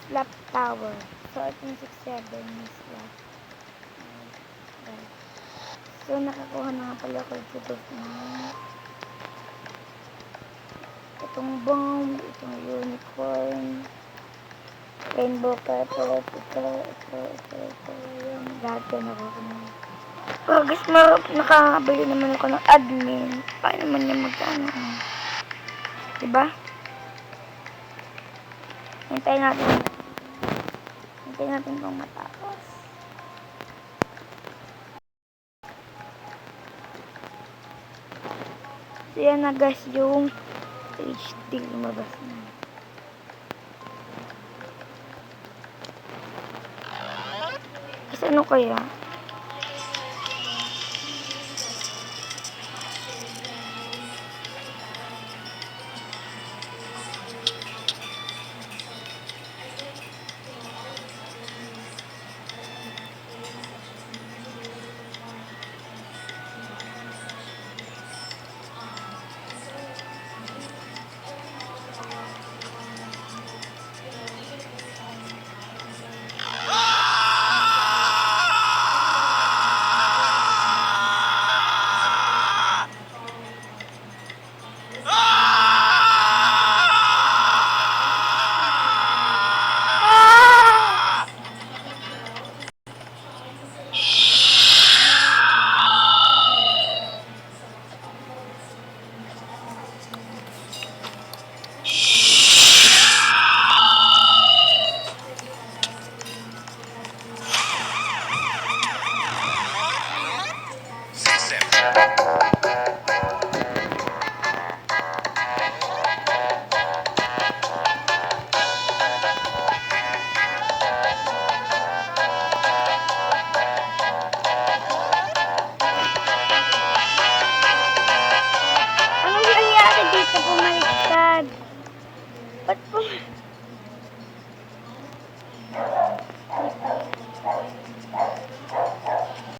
Slap tower. So, itong 6-7 is slap. So, nakakuha na nga pala ako dito ng itong bomb, itong unicorn, rainbow purple, ito, yun. Lahat yan nakuha na. Oh, guys, nakabili naman ako ng admin. Paano naman yung magkano? Diba? Hintayin natin kung matapos. So, yan na guys, yung HD lumabas na. Kasi ano kaya? Anong nangyari dito? Bumaliktad. Ba't